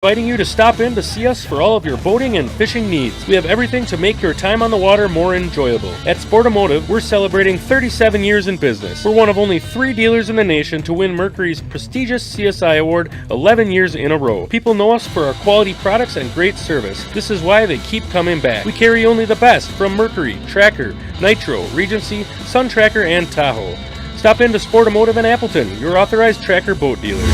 Inviting you to stop in to see us for all of your boating and fishing needs. We have everything to make your time on the water more enjoyable. At Sportamotive, we're celebrating 37 years in business. We're one of only 3 dealers in the nation to win Mercury's prestigious CSI award 11 years in a row. People know us for our quality products and great service. This is why they keep coming back. We carry only the best from Mercury, Tracker, Nitro, Regency, Sun Tracker, and Tahoe. Stop in to Sportamotive in Appleton, your authorized Tracker boat dealer.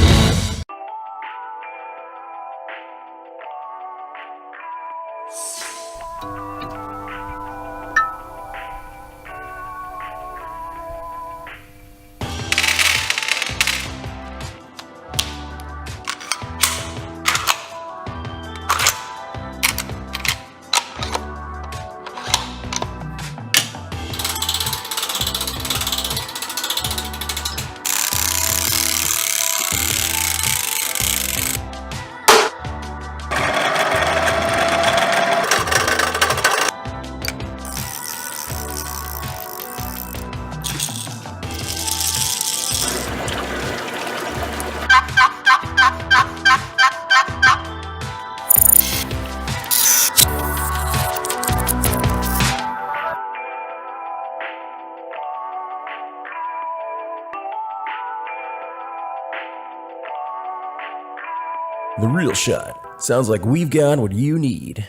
The Real Shot. Sounds like we've got what you need.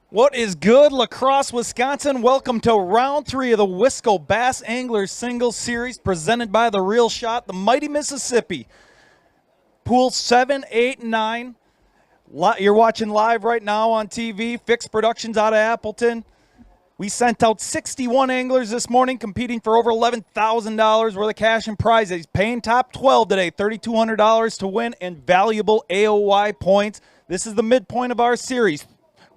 What is good, La Crosse, Wisconsin? Welcome to round 3 of the Wiscobass Anglers Singles Series presented by The Real Shot, the mighty Mississippi. Pool 7, 8, and 9. You're watching live right now on TV. Fixed Productions out of Appleton. We sent out 61 anglers this morning competing for over $11,000 worth of cash and prizes. Paying top 12 today, $3,200 to win and valuable AOY points. This is the midpoint of our series.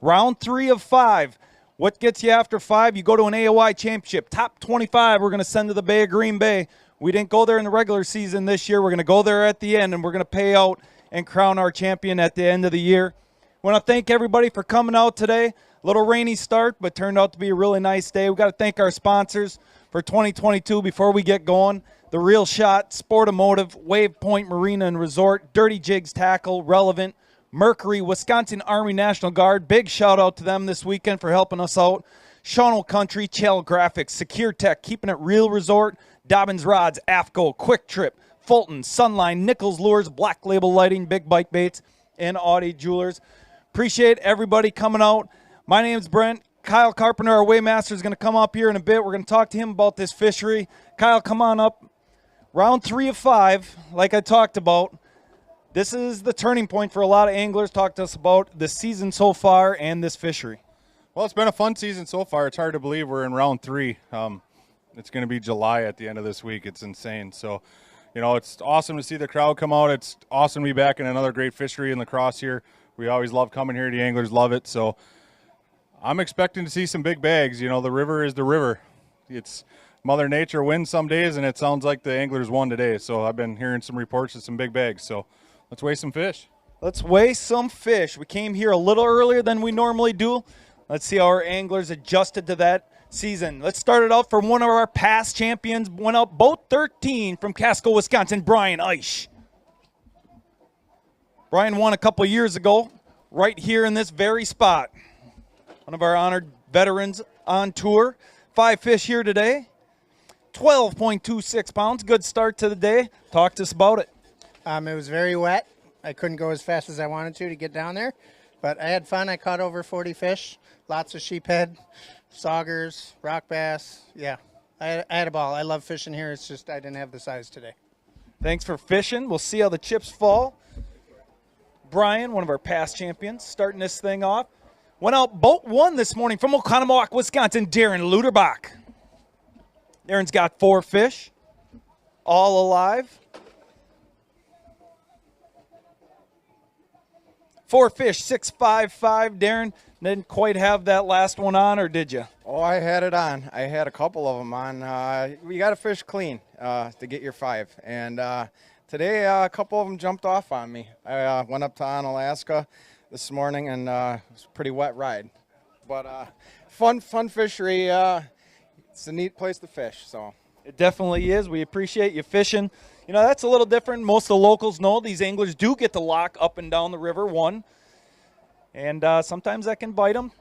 Round 3 of 5. What gets you after 5? You go to an AOY championship. Top 25 we're going to send to the Bay of Green Bay. We didn't go there in the regular season this year. We're going to go there at the end, and we're going to pay out and crown our champion at the end of the year. I want to thank everybody for coming out today. A little rainy start, but turned out to be a really nice day. We've got to thank our sponsors for 2022 before we get going. The Real Shot, Sportamotive, Wave Point Marina and Resort, Dirty Jigs Tackle, Relevant, Mercury, Wisconsin Army National Guard. Big shout out to them this weekend for helping us out. Shawano Country, Chell Graphics, Secure Tech, Keeping It Real Resort, Dobbins Rods, AFCO, Quick Trip, Fulton, Sunline, Nichols Lures, Black Label Lighting, Big Bike Baits, and Audi Jewelers. Appreciate everybody coming out. My name's Brent. Kyle Carpenter, our weighmaster, is going to come up here in a bit. We're going to talk to him about this fishery. Kyle, come on up. Round 3 of 5, like I talked about. This is the turning point for a lot of anglers. Talk to us about the season so far and this fishery. Well, it's been a fun season so far. It's hard to believe we're in round 3. It's going to be July at the end of this week. It's insane. So, you know, it's awesome to see the crowd come out. It's awesome to be back in another great fishery in La Crosse here. We always love coming here. The anglers love it. So I'm expecting to see some big bags. You know, the river is the river. It's Mother Nature wins some days, and it sounds like the anglers won today. So I've been hearing some reports of some big bags. So let's weigh some fish. Let's weigh some fish. We came here a little earlier than we normally do. Let's see how our anglers adjusted to that season. Let's start it out from one of our past champions. Went out boat 13 from Casco, Wisconsin, Brian Eisch. Brian won a couple years ago right here in this very spot. One of our honored veterans on tour. 5 fish here today. 12.26 pounds. Good start to the day. Talk to us about it. It was very wet. I couldn't go as fast as I wanted to get down there, but I had fun. I caught over 40 fish, lots of sheephead, saugers, rock bass. Yeah, I had a ball. I love fishing here. It's just I didn't have the size today. Thanks for fishing. We'll see how the chips fall. Brian, one of our past champions, starting this thing off. Went out boat 1 this morning from Oconomowoc, Wisconsin, Darren Luderbach. Darren's got 4 fish, all alive. 4 fish, 6.55. Darren, didn't quite have that last one on, or did you? Oh, I had it on. I had a couple of them on. You got to fish clean to get your 5. And today, a couple of them jumped off on me. I went up to Alaska this morning, and it was a pretty wet ride. But fun fishery. It's a neat place to fish. So It definitely is. We appreciate you fishing. You know, that's a little different. Most of the locals know these anglers do get to lock up and down the river one. And sometimes that can bite them.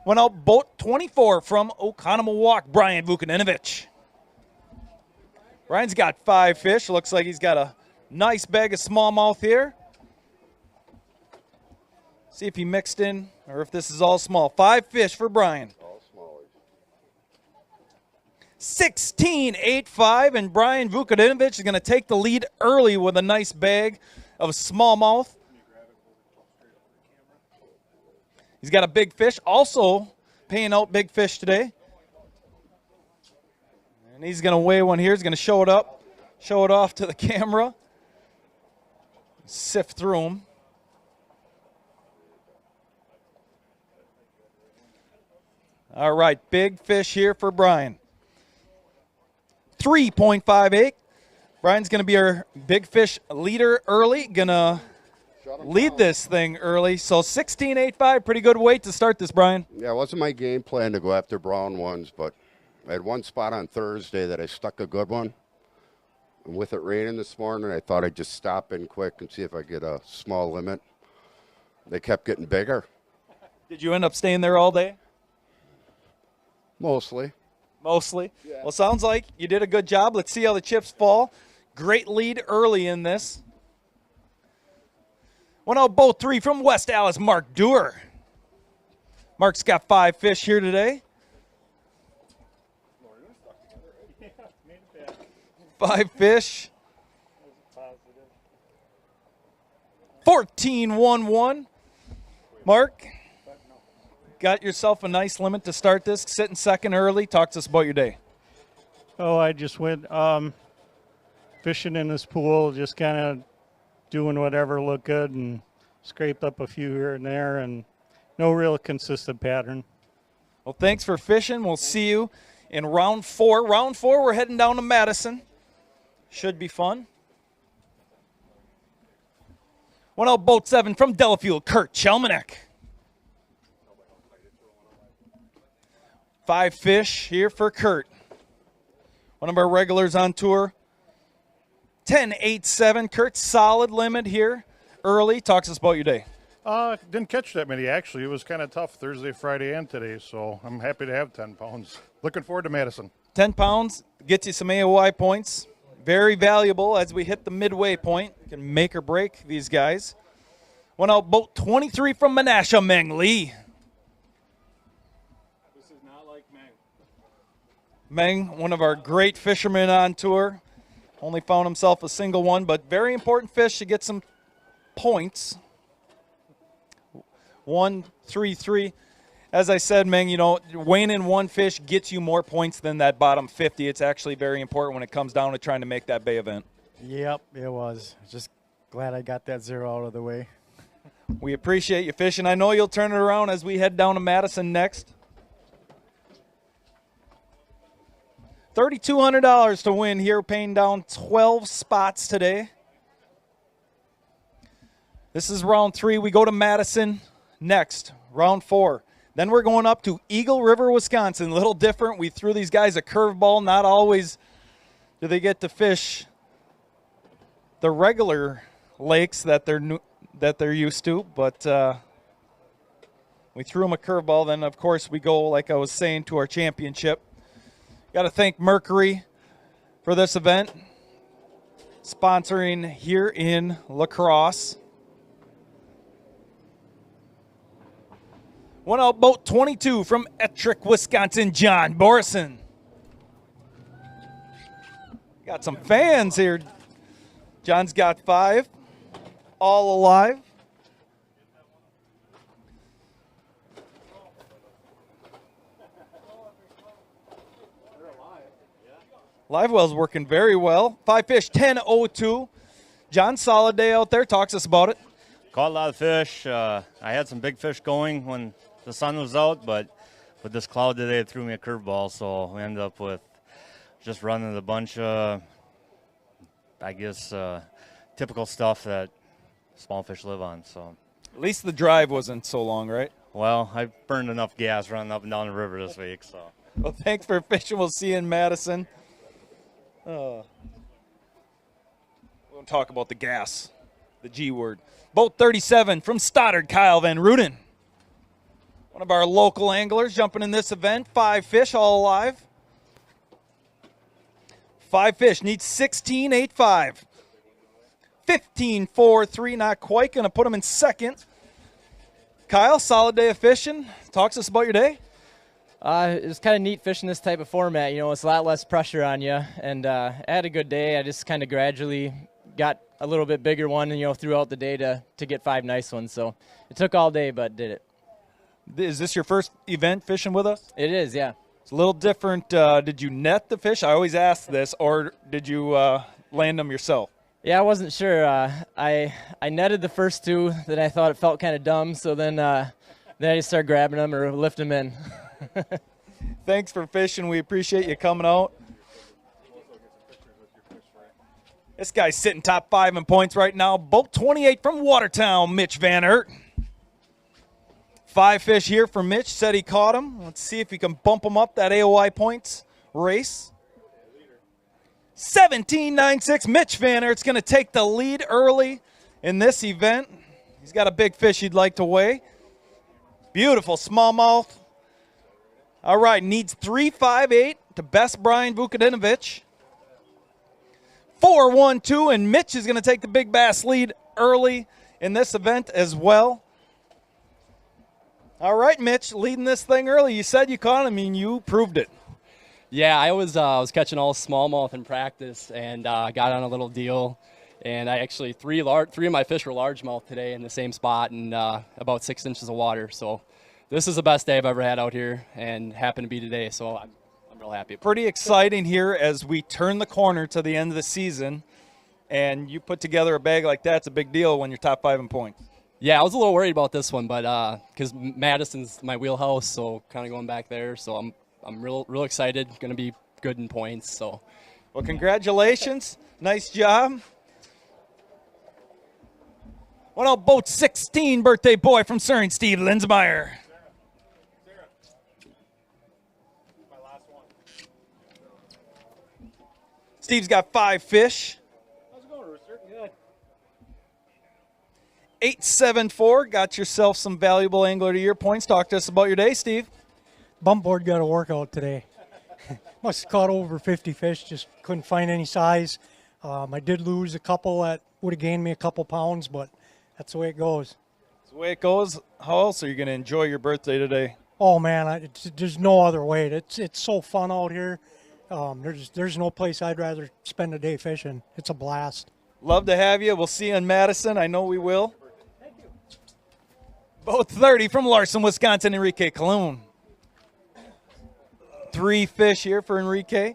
Went out boat 24 from Oconomowoc, Brian Vukaninovich. Brian's got 5 fish. Looks like he's got a nice bag of smallmouth here. See if he mixed in or if this is all small. 5 fish for Brian. 16.85, and Brian Vukaninovich is going to take the lead early with a nice bag of smallmouth. He's got a big fish, also paying out big fish today. And he's going to weigh one here. He's going to show it up, show it off to the camera. Sift through them. All right, big fish here for Brian. 3.58. Brian's going to be our big fish leader early. Going to lead this thing early. So 16.85, pretty good weight to start this, Brian. Yeah, it wasn't my game plan to go after brown ones, but I had one spot on Thursday that I stuck a good one. And with it raining this morning, I thought I'd just stop in quick and see if I get a small limit. They kept getting bigger. Did you end up staying there all day? Mostly. Mostly. Yeah. Well, sounds like you did a good job. Let's see how the chips fall. Great lead early in this. Went out boat 3 from West Allis, Mark Dewar. Mark's got 5 fish here today. 5 fish. 14.11. Mark, got yourself a nice limit to start this. Sitting second early. Talk to us about your day. Oh, I just went fishing in this pool, just kind of doing whatever looked good and scraped up a few here and there, and no real consistent pattern. Well, thanks for fishing. We'll see you in round 4. Round 4, we're heading down to Madison. Should be fun. Went out boat 7 from Delafield, Kurt Chelmanek. 5 fish here for Kurt. One of our regulars on tour. 10.87. Kurt's solid limit here early. Talk to us about your day. Didn't catch that many, actually. It was kind of tough Thursday, Friday, and today, so I'm happy to have 10 pounds. Looking forward to Madison. 10 pounds gets you some AOI points. Very valuable as we hit the midway point. Can make or break these guys. Went out boat 23 from Menasha, Meng Lee. This is not like Meng. Meng, one of our great fishermen on tour. Only found himself a single one, but very important fish to get some points. 1-3-3. As I said, Meng, you know, weighing in one fish gets you more points than that bottom 50. It's actually very important when it comes down to trying to make that bay event. Yep, it was. Just glad I got that 0 out of the way. We appreciate you fishing. I know you'll turn it around as we head down to Madison next. $3,200 to win here, paying down 12 spots today. This is round 3. We go to Madison next, round 4. Then we're going up to Eagle River, Wisconsin. A little different. We threw these guys a curveball. Not always do they get to fish the regular lakes that they're used to, but we threw them a curveball. Then, of course, we go, like I was saying, to our championship. Got to thank Mercury for this event, sponsoring here in La Crosse. One out boat 22 from Ettrick, Wisconsin, John Borison. Got some fans here. John's got 5, all alive. Live well's working very well. 5 fish, 10:02. John, solid day out there. Talks us about it. Caught a lot of fish. I had some big fish going when the sun was out, but with this cloud today, it threw me a curveball, so we ended up with just running a bunch of, I guess, typical stuff that small fish live on. So At least the drive wasn't so long, right? Well, I burned enough gas running up and down the river this week. So, well, thanks for fishing. We'll see you in Madison. We'll talk about the gas, the G word. Boat 37 from Stoddard, Kyle Van Ruden. One of our local anglers jumping in this event. 5 fish, all alive. 5 fish, needs 16.85. 15.43, not quite. Going to put him in second. Kyle, solid day of fishing. Talk to us about your day. It was kind of neat fishing this type of format. You know, it's a lot less pressure on you. And I had a good day. I just kind of gradually got a little bit bigger one, you know, throughout the day to get 5 nice ones. So it took all day, but did it. Is this your first event fishing with us? It is, yeah. It's a little different. Did you net the fish? I always ask this. Or did you land them yourself? Yeah, I wasn't sure. I netted the first 2, then I thought it felt kind of dumb, so then I just started grabbing them or lifting them in. Thanks for fishing. We appreciate you coming out. This guy's sitting top 5 in points right now. Boat 28 from Watertown, Mitch Van Aert. 5 fish here for Mitch. Said he caught him. Let's see if he can bump him up that AOI points race. 17.96. Mitch Van Aert's going to take the lead early in this event. He's got a big fish he'd like to weigh. Beautiful smallmouth. All right, needs 3.58 to best Brian Vukadinovich. 4.12, and Mitch is going to take the big bass lead early in this event as well. All right, Mitch, leading this thing early. You said you caught him, and you proved it. Yeah, I was catching all smallmouth in practice and got on a little deal. And I actually, three of my fish were largemouth today in the same spot and about 6 inches of water. So this is the best day I've ever had out here and happened to be today. So I'm real happy. Pretty exciting here as we turn the corner to the end of the season. And you put together a bag like that, it's a big deal when you're top 5 in points. Yeah, I was a little worried about this one, but because Madison's my wheelhouse, so kind of going back there. So I'm real excited. Going to be good in points. So, well, congratulations, nice job. What about boat 16 birthday boy from Surrey, Steve Linsmeyer? Steve's got 5 fish. How's it going, Rooster? Good. 8.74. Got yourself some valuable Angler of the Year points. Talk to us about your day, Steve. Bump board got a workout today. Must have caught over 50 fish, just couldn't find any size. I did lose a couple that would have gained me a couple pounds, but that's the way it goes. That's the way it goes. How else are you going to enjoy your birthday today? Oh, man, there's no other way. It's so fun out here. There's no place I'd rather spend a day fishing. It's a blast. Love to have you. We'll see you in Madison. I know we will. Thank you. Boat 30 from Larson, Wisconsin, Enrique Colon. 3 fish here for Enrique.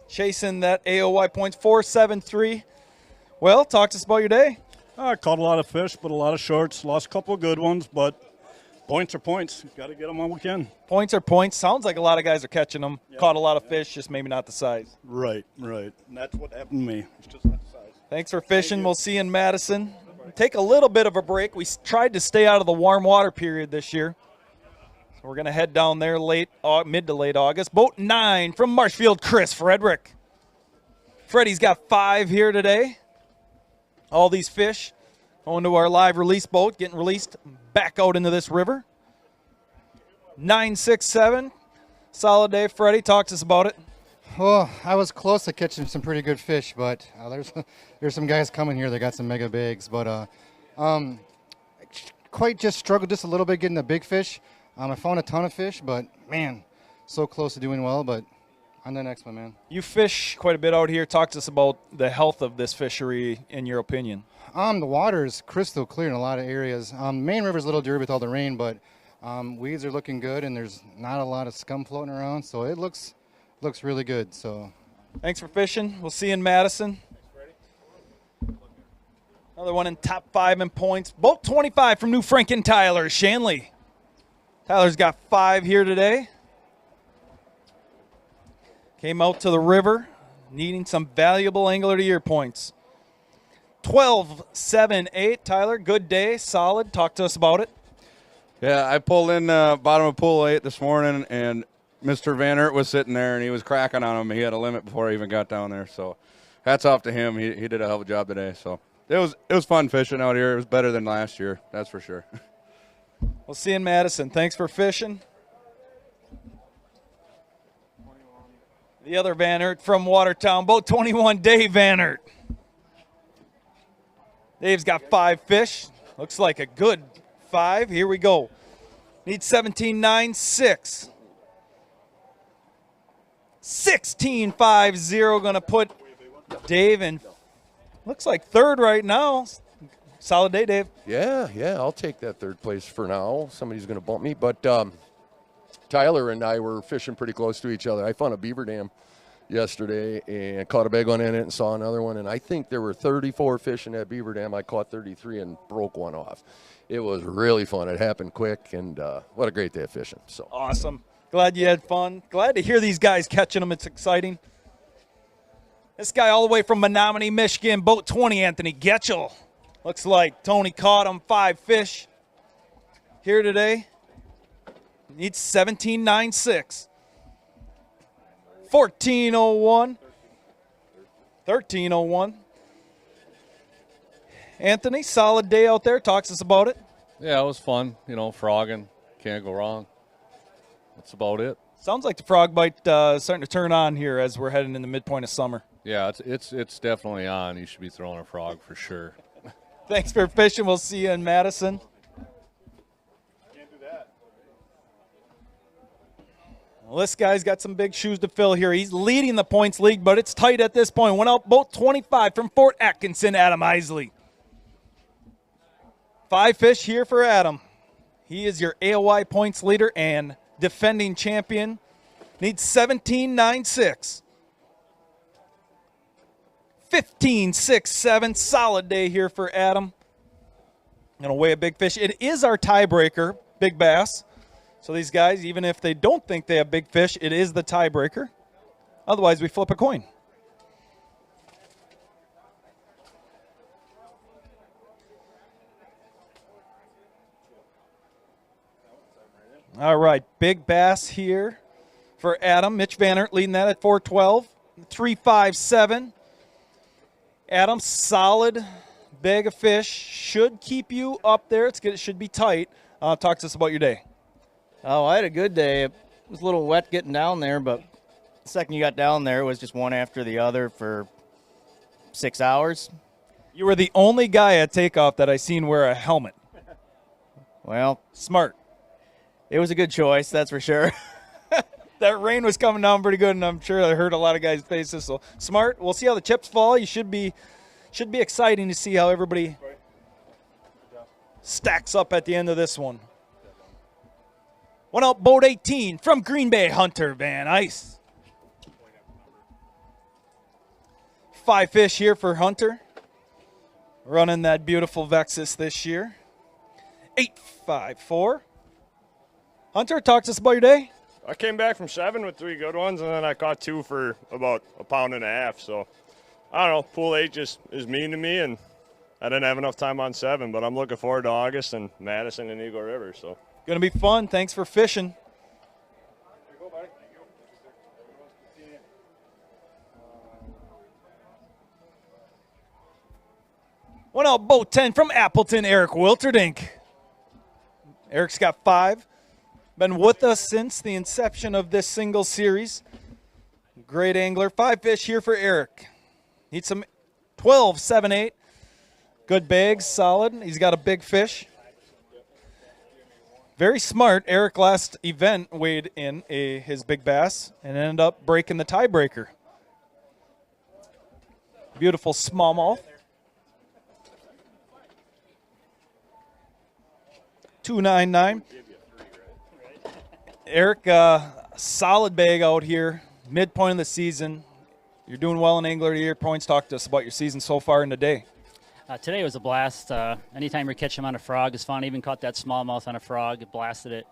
Chasing that AOY points, 4.73. Well, talk to us about your day. I caught a lot of fish, but a lot of shorts. Lost a couple of good ones, but points are points. Got to get them when we can. Points are points. Sounds like a lot of guys are catching them. Yep. Caught a lot of fish, just maybe not the size. Right. And that's what happened to me. It's just not the size. Thanks for fishing. We'll see you in Madison. Take a little bit of a break. We tried to stay out of the warm water period this year. So we're going to head down there mid to late August. Boat 9 from Marshfield, Chris Frederick. Freddie's got 5 here today. All these fish going to our live release boat, getting released back out into this river. 9.67. Solid day, Freddie. Talk to us about it. Well, I was close to catching some pretty good fish, but there's some guys coming here that got some mega bigs. But quite just struggled just a little bit getting the big fish. I found a ton of fish, but, man, so close to doing well. But on the next one, man. You fish quite a bit out here. Talk to us about the health of this fishery, in your opinion. The water is crystal clear in a lot of areas. Main river's a little dirty with all the rain, but Weeds are looking good, and there's not a lot of scum floating around, so it looks really good. So, thanks for fishing. We'll see you in Madison. Another one in top 5 in points. Boat 25 from New Franken Tyler Shanley. Tyler's got 5 here today. Came out to the river, needing some valuable Angler of the Year points. 12, 7, 8. Tyler, good day, solid. Talk to us about it. Yeah, I pulled in bottom of pool 8 this morning, and Mr. Van Aert was sitting there, and he was cracking on him. He had a limit before I even got down there. So hats off to him. He did a hell of a job today. So it was fun fishing out here. It was better than last year, that's for sure. We'll see you in Madison. Thanks for fishing. The other Van Aert from Watertown, boat 21, Dave Van Aert. Dave's got 5 fish. Looks like a good 5. Here we go. Need 17.96. 16.50. Going to put Dave in, looks like third right now. Solid day, Dave. Yeah, I'll take that third place for now. Somebody's going to bump me. But Tyler and I were fishing pretty close to each other. I found a beaver dam yesterday and caught a big one in it and saw another one. And I think there were 34 fish in that beaver dam. I caught 33 and broke one off. It was really fun. It happened quick, and what a great day of fishing. So awesome. Glad you had fun. Glad to hear these guys catching them. It's exciting. This guy all the way from Menominee, Michigan, boat 20, Anthony Getchell. Looks like Tony caught him 5 fish here today. Needs 17.96. 14.01. 13.01. Anthony, solid day out there. Talk to us about it. Yeah, it was fun. You know, frogging. Can't go wrong. That's about it. Sounds like the frog bite starting to turn on here as we're heading in the midpoint of summer. Yeah, it's definitely on. You should be throwing a frog for sure. Thanks for fishing. We'll see you in Madison. Well, this guy's got some big shoes to fill here. He's leading the points league, but it's tight at this point. Went out boat 25 from Fort Atkinson, Adam Isley. 5 fish here for Adam. He is your AOY points leader and defending champion. Needs 17.96. 15.67. Solid day here for Adam. Gonna weigh a big fish. It is our tiebreaker, big bass. So these guys, even if they don't think they have big fish, it is the tiebreaker. Otherwise, we flip a coin. All right, big bass here for Adam. Mitch Van Aert leading that at 412. 357. Adam, solid bag of fish. Should keep you up there. It's good. It should be tight. Talk to us about your day. Oh, I had a good day. It was a little wet getting down there, but the second you got down there, it was just one after the other for 6 hours. You were the only guy at takeoff that I seen wear a helmet. Well, smart. It was a good choice, that's for sure. That rain was coming down pretty good, and I'm sure I hurt a lot of guys' faces. So smart. We'll see how the chips fall. You should be exciting to see how everybody stacks up at the end of this one. One out, boat 18 from Green Bay, Hunter Van Ice. 5 fish here for Hunter. Running that beautiful Vexus this year. 854. Hunter, talk to us about your day. I came back from 7 with 3 good ones, and then I caught 2 for about 1.5 pounds. So, I don't know, pool 8 just is mean to me, and I didn't have enough time on 7, but I'm looking forward to August and Madison and Eagle River. So, going to be fun. Thanks for fishing. One out, boat 10 from Appleton, Eric Wilterdink. Eric's got 5. Been with us since the inception of this single series. Great angler. 5 fish here for Eric. Needs some 12, 7, 8. Good bags, solid. He's got a big fish. Very smart. Eric last event weighed in his big bass and ended up breaking the tiebreaker. Beautiful smallmouth. 299. Eric, solid bag out here, midpoint of the season. You're doing well in Angler of the Year points. Talk to us about your season so far in the day. Today was a blast. Anytime you catch them on a frog is fun. Even caught that smallmouth on a frog. It blasted it.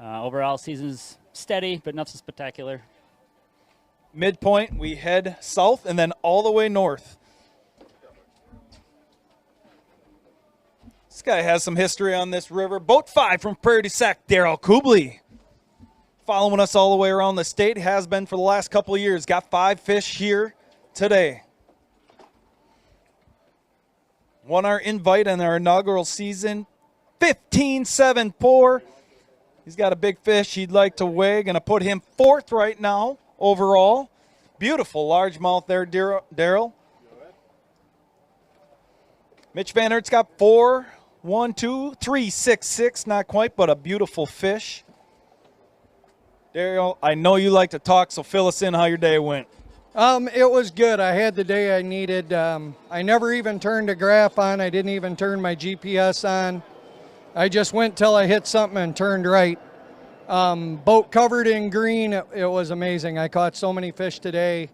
Overall, season's steady, but nothing spectacular. Midpoint, we head south and then all the way north. This guy has some history on this river. Boat 5 from Prairie du Sac, Daryl Kubley. Following us all the way around the state, has been for the last couple of years. Got 5 fish here today. Won our invite in our inaugural season, 15.74. He's got a big fish he'd like to weigh. Going to put him 4th right now overall. Beautiful largemouth there, Daryl. Mitch Van Aert's got 4, 1, 2, 3, 6, 6. Not quite, but a beautiful fish. Daryl, I know you like to talk, so fill us in how your day went. It was good. I had the day I needed. I never even turned a graph on. I didn't even turn my GPS on. I just went till I hit something and turned right. Boat covered in green. It was amazing. I caught so many fish today,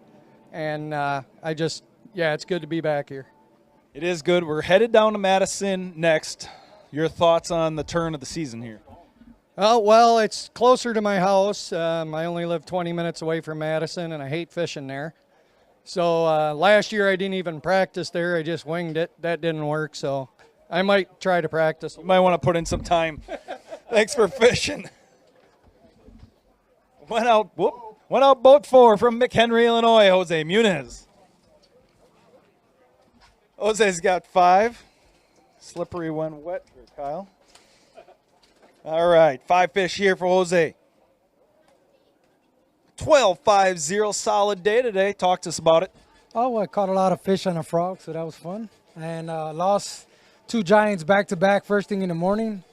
and it's good to be back here. It is good. We're headed down to Madison next. Your thoughts on the turn of the season here? Oh, well, it's closer to my house. I only live 20 minutes away from Madison, and I hate fishing there. So last year I didn't even practice there. I just winged it. That didn't work, so I might try to practice. You might want to put in some time. Thanks for fishing. Went out boat 4 from McHenry, Illinois, Jose Muniz. Jose's got 5. Slippery when wet for Kyle. All right, 5 fish here for Jose. 12.50, solid day today. Talk to us about it. Oh, I caught a lot of fish on a frog, so that was fun. And lost 2 giants back-to-back first thing in the morning.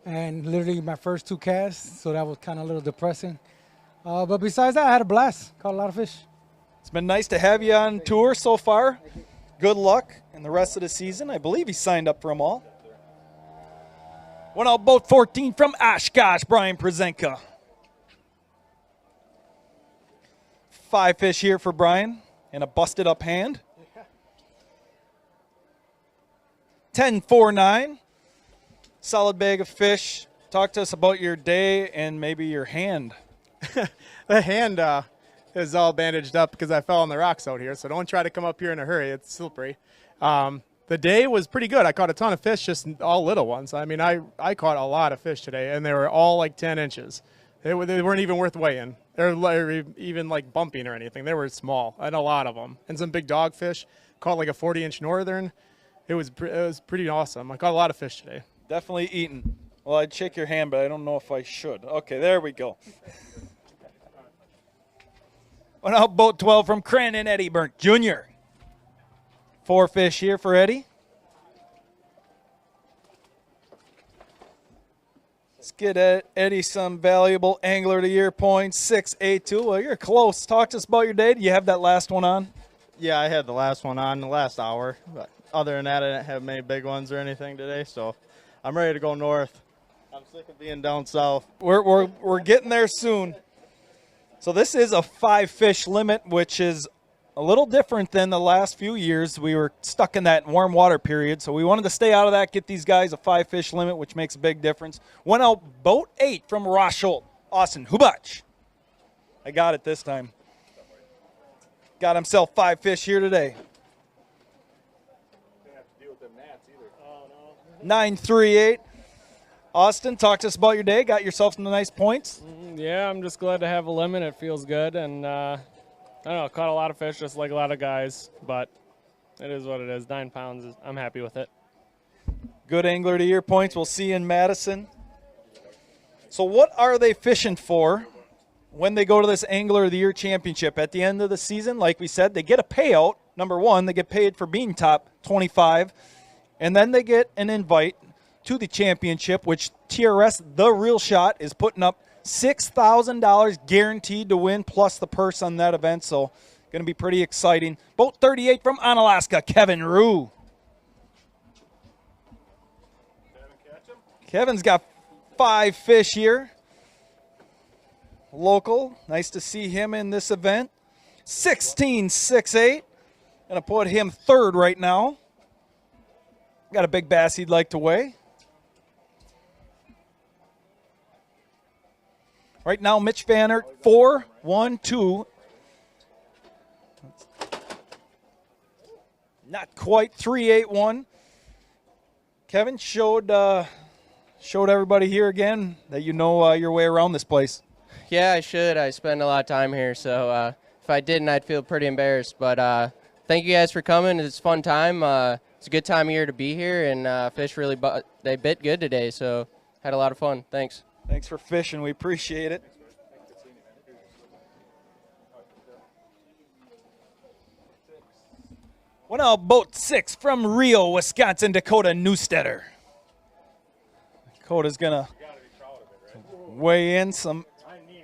And literally my first 2 casts, so that was kind of a little depressing. But besides that, I had a blast. Caught a lot of fish. It's been nice to have you on tour so far. Good luck in the rest of the season. I believe he signed up for them all. Went out boat 14 from Oshkosh, Brian Prezenka. 5 fish here for Brian and a busted up hand. 10.49. Solid bag of fish. Talk to us about your day and maybe your hand. The hand is all bandaged up because I fell on the rocks out here, so don't try to come up here in a hurry. It's slippery. The day was pretty good. I caught a ton of fish, just all little ones. I mean, I caught a lot of fish today, and they were all like 10 inches. They weren't even worth weighing. They were even like bumping or anything. They were small, and a lot of them. And some big dogfish. Caught like a 40-inch northern. It was pretty awesome. I caught a lot of fish today. Definitely eaten. Well, I'd shake your hand, but I don't know if I should. Okay, there we go. Went out boat 12 from Crandon, Eddie Burnt Jr. 4 fish here for Eddie. Let's get Eddie some valuable Angler of the Year points, 6.82. Well, you're close. Talk to us about your day. Do you have that last one on? Yeah, I had the last one on the last hour. But other than that, I didn't have many big ones or anything today, so I'm ready to go north. I'm sick of being down south. We're getting there soon. So this is a 5 fish limit, which is a little different than the last few years. We were stuck in that warm water period, so we wanted to stay out of that, get these guys a 5 fish limit, which makes a big difference. Went out boat 8 from Rosholt, Austin Hubach. I got it this time. Got himself 5 fish here today. 9.38. Austin, talk to us about your day. Got yourself some nice points. Yeah, I'm just glad to have a limit. It feels good, and I don't know, caught a lot of fish just like a lot of guys, but it is what it is. 9 pounds, I'm happy with it. Good Angler of the Year points. We'll see you in Madison. So what are they fishing for when they go to this Angler of the Year championship? At the end of the season, like we said, they get a payout. Number one, they get paid for being top 25, and then they get an invite to the championship, which TRS The Real Shot is putting up $6,000 guaranteed to win, plus the purse on that event. So going to be pretty exciting. Boat 38 from Onalaska, Kevin Rue. Kevin's got 5 fish here. local. Nice to see him in this event. 16.68. Gonna put him third right now. Got a big bass he'd like to weigh. Right now, Mitch Vannert, 4-1-2. Not quite 3-8-1. Kevin showed everybody here again that you know your way around this place. Yeah, I should. I spend a lot of time here, so if I didn't, I'd feel pretty embarrassed. But thank you guys for coming. It's a fun time. It's a good time of year to be here, and fish really they bit good today, so had a lot of fun. Thanks. Thanks for fishing. We appreciate it. Well, now boat 6 from Rio, Wisconsin, Dakota Newstetter. Dakota's going to weigh in some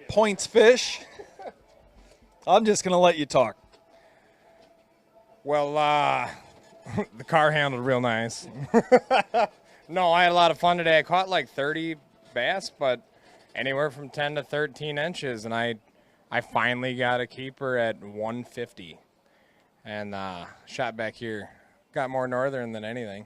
points fish. I'm just going to let you talk. Well, the car handled real nice. No, I had a lot of fun today. I caught like 30 bass, but anywhere from 10 to 13 inches, and I finally got a keeper at 150. And shot back here. Got more northern than anything.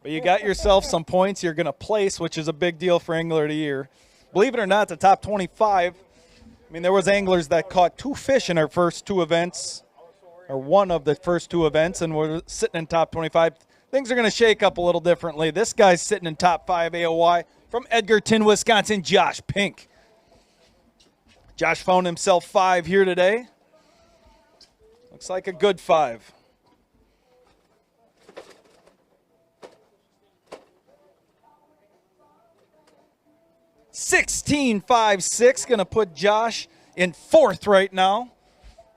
But you got yourself some points you're going to place, which is a big deal for Angler of the Year. Believe it or not, the top 25, I mean, there was anglers that caught 2 fish in our first 2 events, or one of the first 2 events, and we're sitting in top 25. Things are going to shake up a little differently. This guy's sitting in top 5 AOY from Edgerton, Wisconsin, Josh Pink. Josh found himself 5 here today. Looks like a good 5. $16.56, going to put Josh in 4th right now,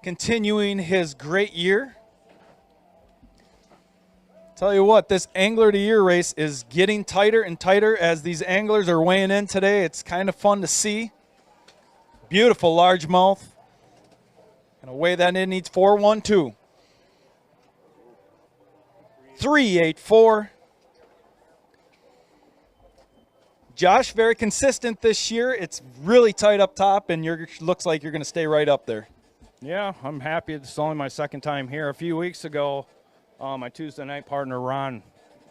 continuing his great year. Tell you what, this Angler of the Year race is getting tighter and tighter as these anglers are weighing in today. It's kind of fun to see. Beautiful largemouth. And away that in needs 4-1-2. 3-8-4. Josh, very consistent this year. It's really tight up top, and looks like you're going to stay right up there. Yeah, I'm happy. It's only my 2nd time here. A few weeks ago, my Tuesday night partner, Ron,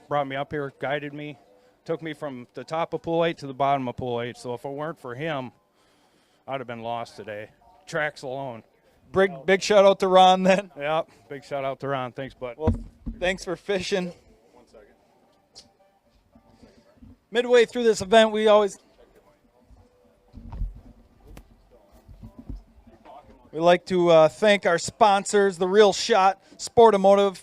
brought me up here, guided me, took me from the top of Pool 8 to the bottom of Pool 8. So if it weren't for him, I'd have been lost today. Tracks alone. Big shout out to Ron then. Yeah, big shout out to Ron. Thanks, bud. Well, thanks for fishing. Midway through this event, we like to thank our sponsors, The Real Shot, Sportamotive,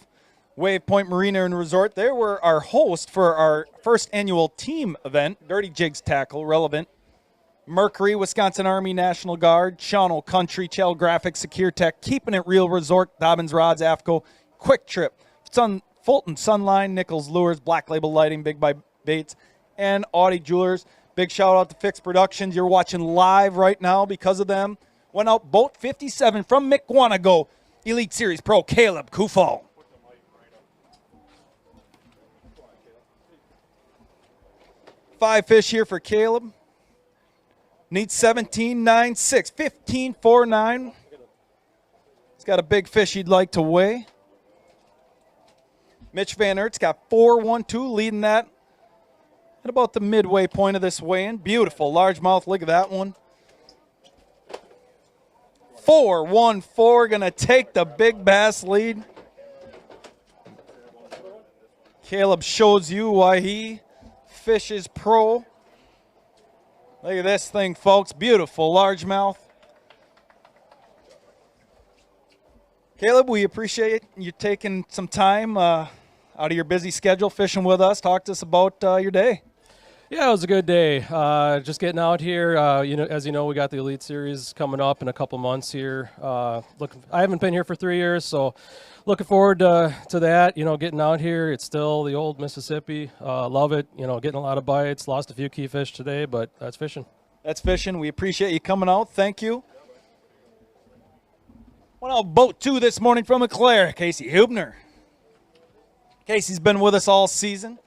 Wave Point Marina and Resort. They were our host for our first annual team event, Dirty Jigs Tackle, Relevant. Mercury, Wisconsin Army National Guard, Shawano Country, Chell Graphics, Secure Tech, Keeping It Real Resort, Dobbins Rods, AFCO, Quick Trip, Fulton Sunline, Nichols Lures, Black Label Lighting, Big By Baits, and Audi Jewelers. Big shout out to Fix Productions. You're watching live right now because of them. Went out boat 57 from McWanago, Elite Series Pro, Caleb Kufal. Five fish here for Caleb. Needs 17.96, 15.49. He's got a big fish he'd like to weigh. Mitch Vannert's got 4-1-2, leading that at about the midway point of this weigh-in. Beautiful largemouth. Look at that one. 4-1-4, going to take the big bass lead. Caleb shows you why he fishes pro. Look at this thing, folks. Beautiful largemouth. Caleb, we appreciate you taking some time out of your busy schedule fishing with us. Talk to us about your day. Yeah, it was a good day. Just getting out here. As you know, we got the Elite Series coming up in a couple months here. I haven't been here for 3 years, so looking forward to that. Getting out here. It's still the old Mississippi. Love it. Getting a lot of bites. Lost a few key fish today, but that's fishing. That's fishing. We appreciate you coming out. Thank you. Went out boat 2 this morning from Eclair, Casey Hubner. Casey's been with us all season.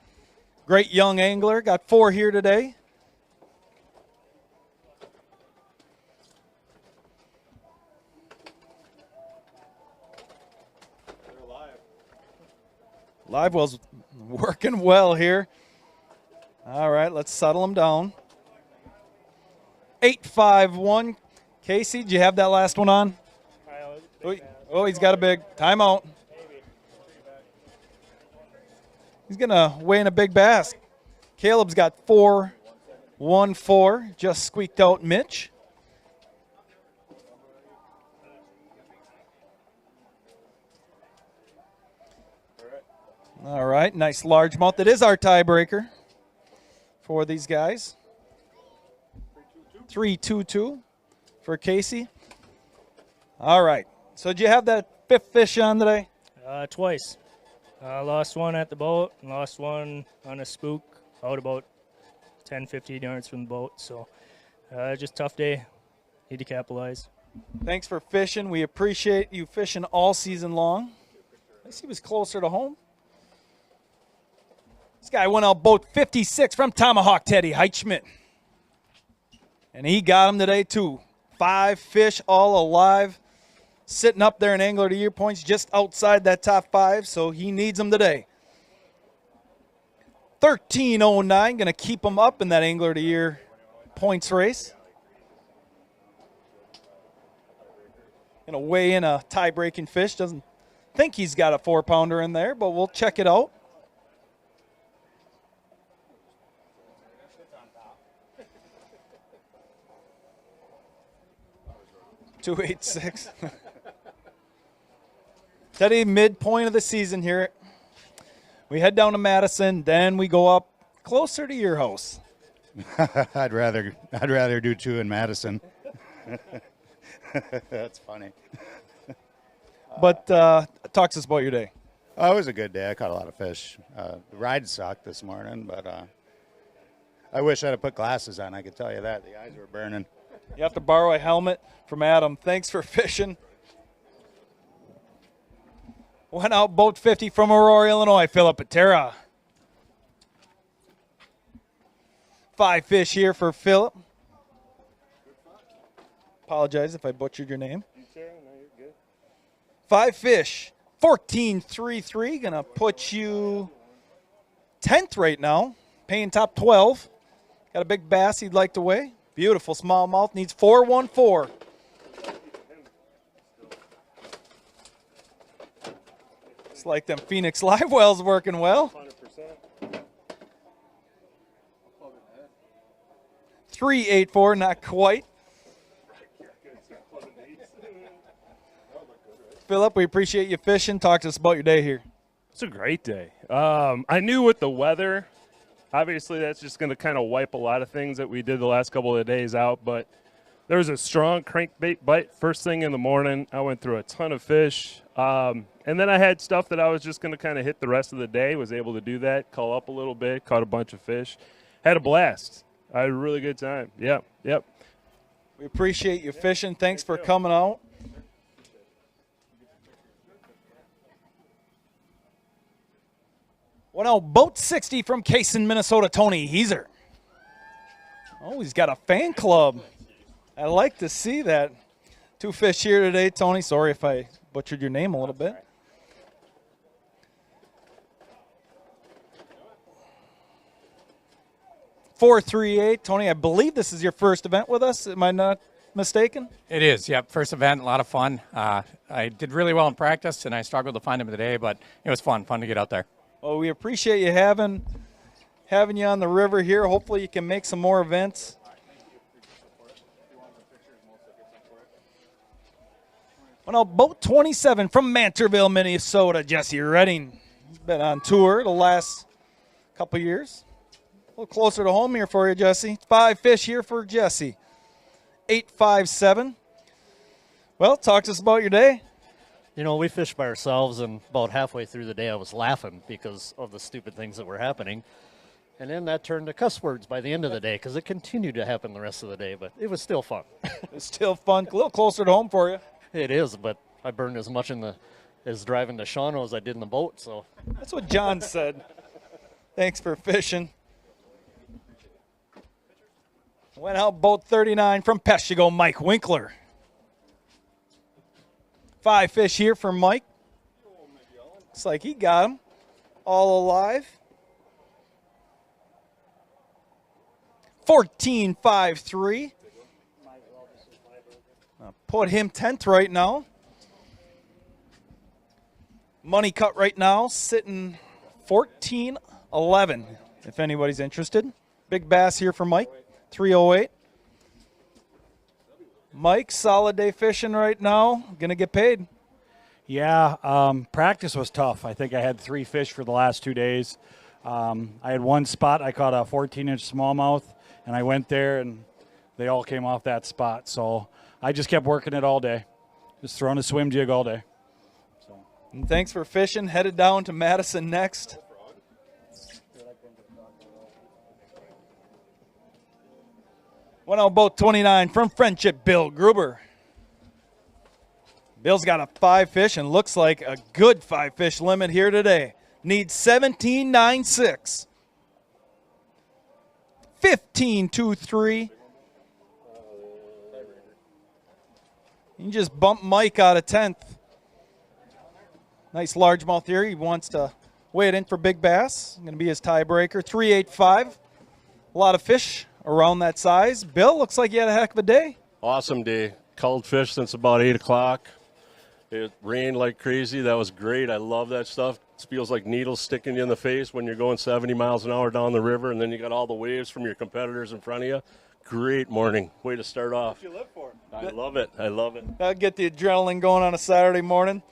Great young angler. Got 4 here today. Live well's working well here. All right, let's settle them down. 8-5-1. Casey, do you have that last one on? Oh, he's got a big timeout. He's going to weigh in a big bass. Caleb's got 4-1-4. Just squeaked out Mitch. All right, nice largemouth. It is our tiebreaker for these guys. 3-2-2 for Casey. All right. So did you have that fifth fish on today? Twice. Lost one at the boat and lost one on a spook out about 10, 15 yards from the boat. So just tough day. Need to capitalize. Thanks for fishing. We appreciate you fishing all season long. I guess he was closer to home. This guy went out boat 56 from Tomahawk, Teddy Heitschmidt. And he got him today, too. 5 fish, all alive. Sitting up there in Angler of the Year points just outside that top 5, so he needs them today. 13:09, going to keep him up in that Angler of the Year points race. Going to weigh in a tie-breaking fish. Doesn't think he's got a 4-pounder in there, but we'll check it out. 286. Teddy, midpoint of the season here. We head down to Madison, then we go up closer to your house. I'd rather do 2 in Madison. That's funny. But talk to us about your day. Oh, it was a good day. I caught a lot of fish. The ride sucked this morning, but I wish I'd have put glasses on. I could tell you that. The eyes were burning. You have to borrow a helmet from Adam. Thanks for fishing. Went out boat 50 from Aurora, Illinois, Philip Patera. 5 fish here for Philip. Apologize if I butchered your name. 5 fish, 14.33. Gonna put you 10th right now, paying top 12. Got a big bass he'd like to weigh. Beautiful smallmouth, needs 4-1-4. It's like them Phoenix live wells working well. 3-8-4, not quite. Philip, we appreciate you fishing. Talk to us about your day here. It's a great day. I knew with the weather, obviously that's just going to kind of wipe a lot of things that we did the last couple of days out, but there was a strong crankbait bite first thing in the morning. I went through a ton of fish, and then I had stuff that I was just going to kind of hit the rest of the day, was able to do that, call up a little bit, caught a bunch of fish. Had a blast. I had a really good time. Yep. We appreciate you fishing. Thanks for coming out. Well, now, boat 60 from Kaysen, Minnesota, Tony Heiser. Oh, he's got a fan club. I like to see that. 2 fish here today, Tony. Sorry if I butchered your name a little bit. $438, Tony. I believe this is your first event with us. Am I not mistaken? It is, yep. First event, a lot of fun. I did really well in practice, and I struggled to find him today, but it was fun to get out there. Well, we appreciate you having you on the river here. Hopefully you can make some more events. Well, now, boat 27 from Manterville, Minnesota, Jesse Redding. He's been on tour the last couple years. A little closer to home here for you, Jesse. 5 fish here for Jesse. 857. Well, talk to us about your day. You know, we fished by ourselves, and about halfway through the day I was laughing because of the stupid things that were happening. And then that turned to cuss words by the end of the day because it continued to happen the rest of the day, but it was still fun. It's still fun. A little closer to home for you. It is, but I burned as much as driving to Shawano as I did in the boat. So that's what John said. Thanks for fishing. Went out boat 39 from Peshigo, Mike Winkler. 5 fish here for Mike. Looks like he got him. all alive. 14.53. Put him 10th right now. Money cut right now, sitting 14.11, if anybody's interested. Big bass here for Mike, 308. Mike, solid day fishing right now. Going to get paid. Yeah, practice was tough. I think I had 3 fish for the last 2 days. I had one spot. I caught a 14-inch smallmouth, and I went there, and they all came off that spot. So I just kept working it all day, just throwing a swim jig all day. And thanks for fishing. Headed down to Madison next. Went on boat 29 from Friendship, Bill Gruber. Bill's got a 5 fish and looks like a good 5 fish limit here today. Needs 17.96. 15.23. You just bump Mike out of 10th. Nice largemouth here. He wants to weigh it in for big bass. Going to be his tiebreaker. 385. A lot of fish around that size. Bill, looks like you had a heck of a day. Awesome day. Culled fish since about 8 o'clock. It rained like crazy. That was great. I love that stuff. It feels like needles sticking you in the face when you're going 70 miles an hour down the river, and then you got all the waves from your competitors in front of you. Great morning. Way to start off. What you live for? I love it. I love it. That'll get the adrenaline going on a Saturday morning.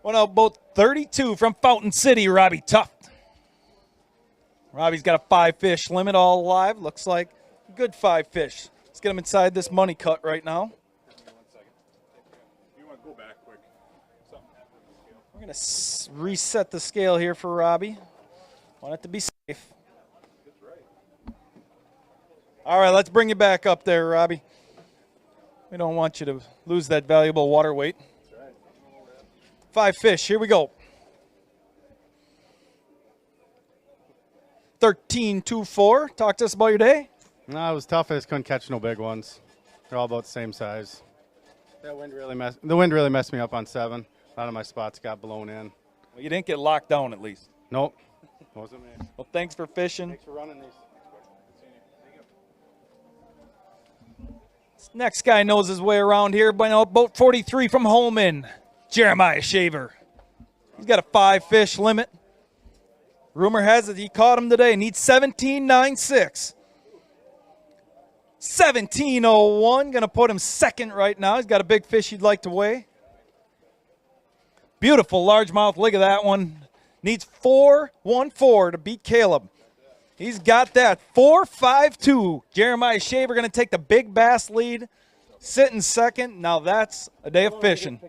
Went out boat 32 from Fountain City, Robbie Tuft. Robbie's got a 5 fish limit all alive. Looks like a good 5 fish. Let's get him inside this money cut right now. We're going to reset the scale here for Robbie. Want it to be safe. All right, let's bring you back up there, Robbie. We don't want you to lose that valuable water weight. 5 fish, here we go. 13.24. Talk to us about your day. No, it was tough. I just couldn't catch no big ones. They're all about the same size. The wind really messed me up on 7. A lot of my spots got blown in. Well, you didn't get locked down at least. Nope. Wasn't me. Well, thanks for fishing. Thanks for running these. This next guy knows his way around here. Boat 43 from Holman, Jeremiah Shaver. He's got a 5 fish limit. Rumor has it he caught him today. Needs 17.96. 17.01. Going to put him second right now. He's got a big fish he'd like to weigh. Beautiful largemouth. Look at that one. Needs 4.14 to beat Caleb. He's got that. 4.52. Jeremiah Shaver going to take the big bass lead. Sitting second. Now that's a day of fishing.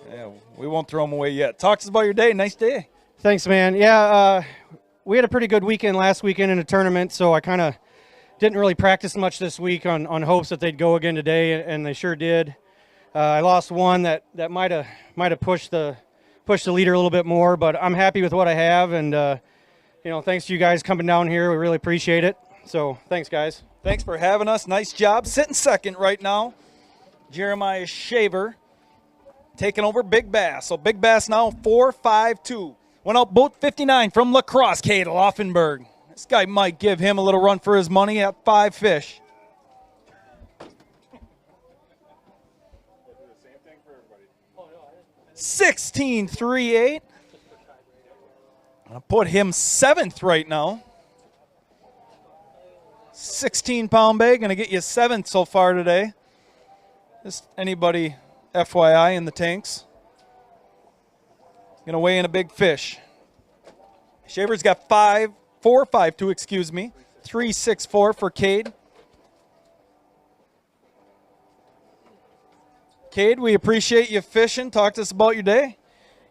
Yeah, we won't throw them away yet. Talk to us about your day. Nice day. Thanks, man. Yeah, we had a pretty good weekend last weekend in a tournament, so I kind of didn't really practice much this week on hopes that they'd go again today, and they sure did. I lost one that might have pushed the leader a little bit more, but I'm happy with what I have, and thanks to you guys coming down here. We really appreciate it. So thanks, guys. Thanks for having us. Nice job. Sitting second right now, Jeremiah Shaver taking over Big Bass. So Big Bass now 4.52. Went out boat 59 from La Crosse, Cade Laufenberg. This guy might give him a little run for his money at 5 fish. $16.38. I'll put him 7th right now. 16-pound bag, going to get you 7th so far today. Just anybody FYI in the tanks. Going to weigh in a big fish. Shaver's got 4.52, excuse me. 3.64 for Cade. Cade, we appreciate you fishing. Talk to us about your day.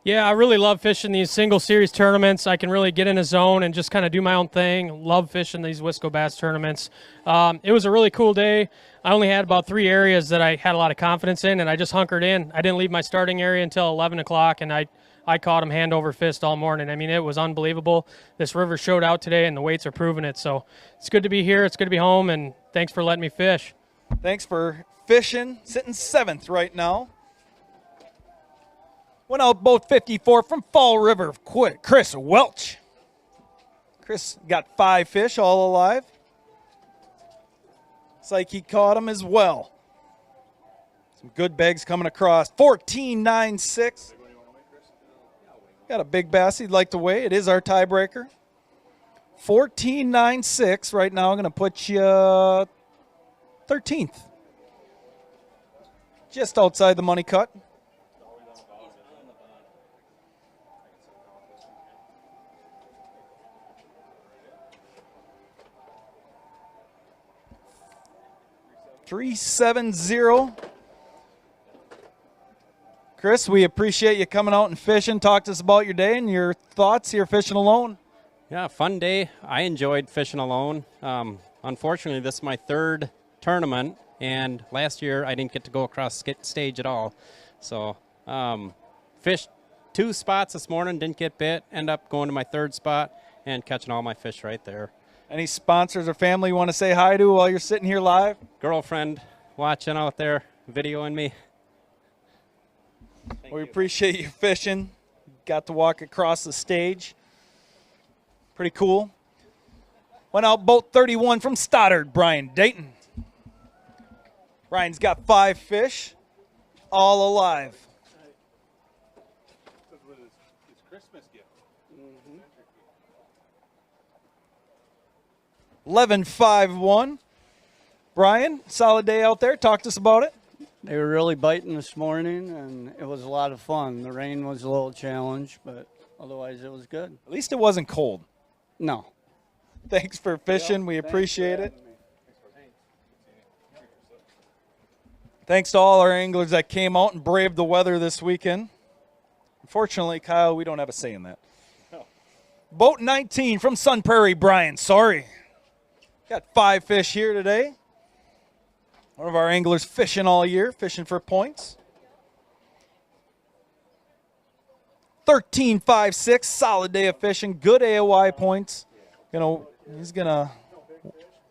Yeah, I really love fishing these single series tournaments. I can really get in a zone and just kind of do my own thing. Love fishing these Wiscobass tournaments. It was a really cool day. I only had about 3 areas that I had a lot of confidence in, and I just hunkered in. I didn't leave my starting area until 11 o'clock, and I caught them hand over fist all morning. I mean, it was unbelievable. This river showed out today, and the weights are proving it. So it's good to be here. It's good to be home, and thanks for letting me fish. Thanks for fishing. Sitting 7th right now. Went out boat 54 from Fall River, Chris Welch. Chris got 5 fish, all alive. Looks like he caught them as well. Some good bags coming across. 14.96. Got a big bass he'd like to weigh. It is our tiebreaker. 14.96. Right now, I'm going to put you 13th. Just outside the money cut. $370. Chris, we appreciate you coming out and fishing. Talk to us about your day and your thoughts here fishing alone. Yeah, fun day. I enjoyed fishing alone. Unfortunately, this is my 3rd tournament, and last year I didn't get to go across stage at all. So fished 2 spots this morning, didn't get bit, end up going to my 3rd spot and catching all my fish right there. Any sponsors or family you want to say hi to while you're sitting here live? Girlfriend watching out there, videoing me. We appreciate you fishing. Got to walk across the stage. Pretty cool. Went out boat 31 from Stoddard, Brian Dayton. Brian's got 5 fish, all alive. 11.51. Brian, solid day out there. Talk to us about it. They were really biting this morning, and it was a lot of fun. The rain was a little challenge, but otherwise it was good. At least it wasn't cold. No. Thanks for fishing. We appreciate it. Thanks to all our anglers that came out and braved the weather this weekend. Unfortunately, Kyle, we don't have a say in that. No. Boat 19 from Sun Prairie, Brian. Sorry. Got 5 fish here today. One of our anglers fishing all year, fishing for points. 13.56, solid day of fishing. Good AOI points. He's gonna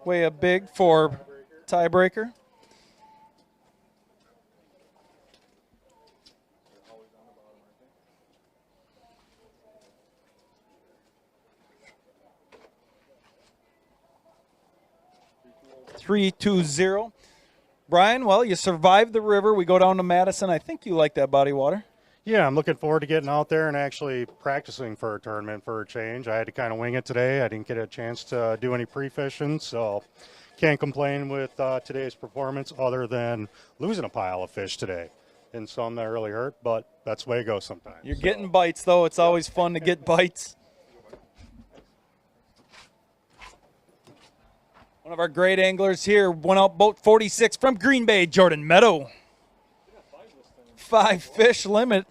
weigh a big for tiebreaker. $320. Brian, well, you survived the river. We go down to Madison. I think you like that body water. Yeah, I'm looking forward to getting out there and actually practicing for a tournament for a change. I had to kind of wing it today. I didn't get a chance to do any pre-fishing, so can't complain with today's performance other than losing a pile of fish today. And some that really hurt, but that's the way it goes sometimes. You're getting bites, though. It's always fun to get bites. One of our great anglers here went out boat 46 from Green Bay, Jordan Meadow. 5 fish limit.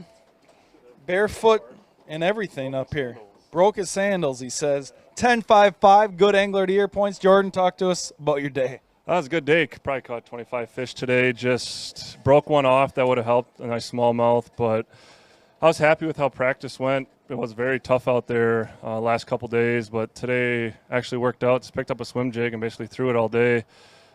Barefoot and everything up here. Broke his sandals, he says. 10.55, good angler to year points. Jordan, talk to us about your day. That was a good day. Probably caught 25 fish today. Just broke one off. That would have helped. A nice smallmouth, but I was happy with how practice went. It was very tough out there last couple days, but today actually worked out. Just picked up a swim jig and basically threw it all day,